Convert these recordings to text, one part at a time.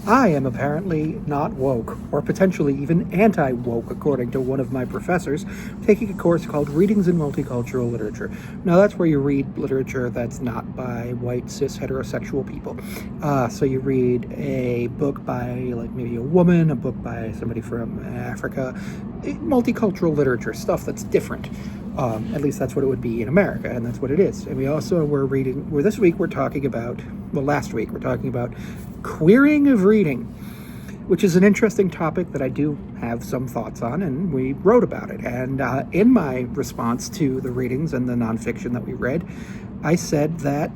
I am apparently not woke, or potentially even anti-woke, according to one of my professors, taking a course called Readings in Multicultural Literature. Now, that's where you read literature that's not by white, cis, heterosexual people. So you read a book by, like, maybe a woman, a book by somebody from Africa, multicultural literature, stuff that's different. At least that's what it would be in America, and that's what it is. And we also were reading, this week we're talking about, last week we're talking about queering of reading, which is an interesting topic that I do have some thoughts on, and we wrote about it. And in my response to the readings and the nonfiction that we read, I said that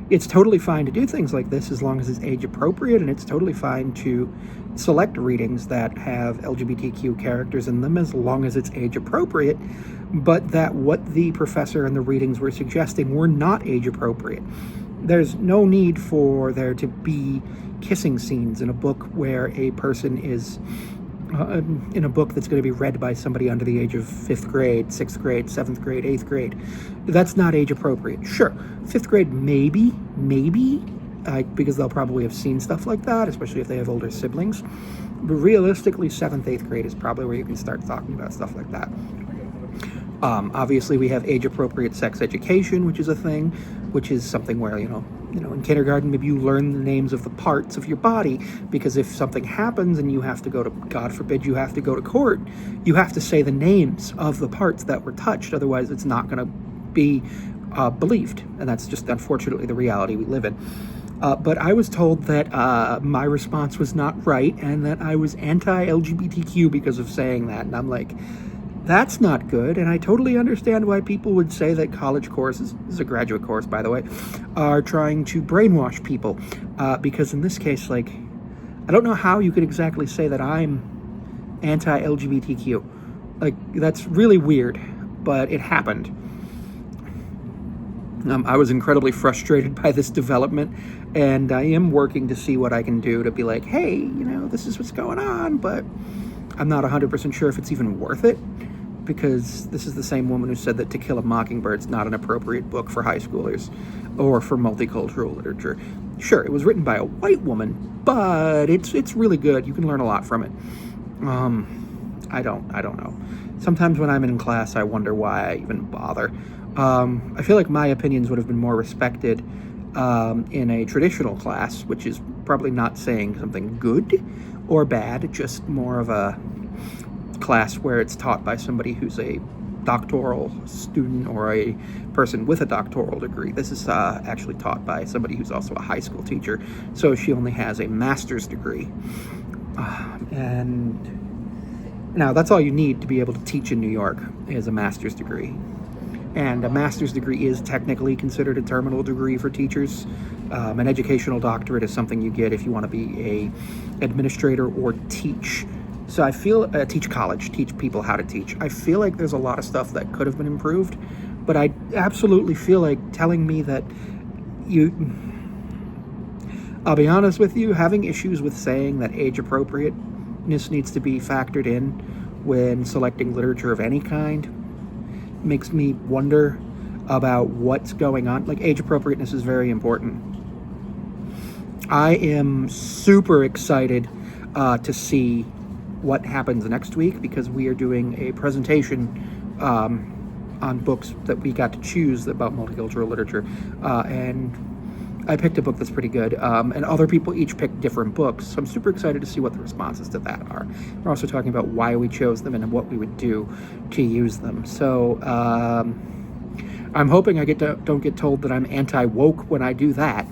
it's totally fine to do things like this as long as it's age appropriate, and it's totally fine to select readings that have LGBTQ characters in them as long as it's age appropriate, but that what the professor and the readings were suggesting were not age appropriate. There's no need for there to be kissing scenes in a book where a person is in a book that's going to be read by somebody under the age of 5th grade, 6th grade, 7th grade, 8th grade. That's not age appropriate. Sure, 5th grade maybe, because they'll probably have seen stuff like that, especially if they have older siblings. But realistically, 7th, 8th grade is probably where you can start talking about stuff like that. Obviously, we have age-appropriate sex education, which is a thing, which is something where, in kindergarten, maybe you learn the names of the parts of your body, because if something happens and you have to go to, God forbid, you have to go to court, you have to say the names of the parts that were touched, otherwise it's not going to be believed, and that's just, unfortunately, the reality we live in. But I was told that my response was not right, and that I was anti-LGBTQ because of saying that, and I'm like, that's not good, and I totally understand why people would say that college courses, this is a graduate course, by the way, are trying to brainwash people, because in this case, I don't know how you could exactly say that I'm anti-LGBTQ. That's really weird, but it happened. I was incredibly frustrated by this development, and I am working to see what I can do to be like, hey, this is what's going on, but I'm not 100% sure if it's even worth it, because this is the same woman who said that To Kill a Mockingbird's not an appropriate book for high schoolers or for multicultural literature. Sure, it was written by a white woman, but it's really good. You can learn a lot from it. I don't know. Sometimes when I'm in class, I wonder why I even bother. I feel like my opinions would have been more respected in a traditional class, which is probably not saying something good or bad, just more of a class where it's taught by somebody who's a doctoral student or a person with a doctoral degree. This is actually taught by somebody who's also a high school teacher, so she only has a master's degree. And now that's all you need to be able to teach in New York is a master's degree. And a master's degree is technically considered a terminal degree for teachers. An educational doctorate is something you get if you want to be a administrator or teach. So I feel, teach college, teach people how to teach. I feel like there's a lot of stuff that could have been improved, but I absolutely feel like telling me that I'll be honest with you, having issues with saying that age appropriateness needs to be factored in when selecting literature of any kind makes me wonder about what's going on. Age appropriateness is very important. I am super excited to see what happens next week, because we are doing a presentation on books that we got to choose about multicultural literature, and I picked a book that's pretty good, and other people each picked different books, so I'm super excited to see what the responses to that are. We're also talking about why we chose them and what we would do to use them. So I'm hoping I don't get told that I'm anti-woke when I do that.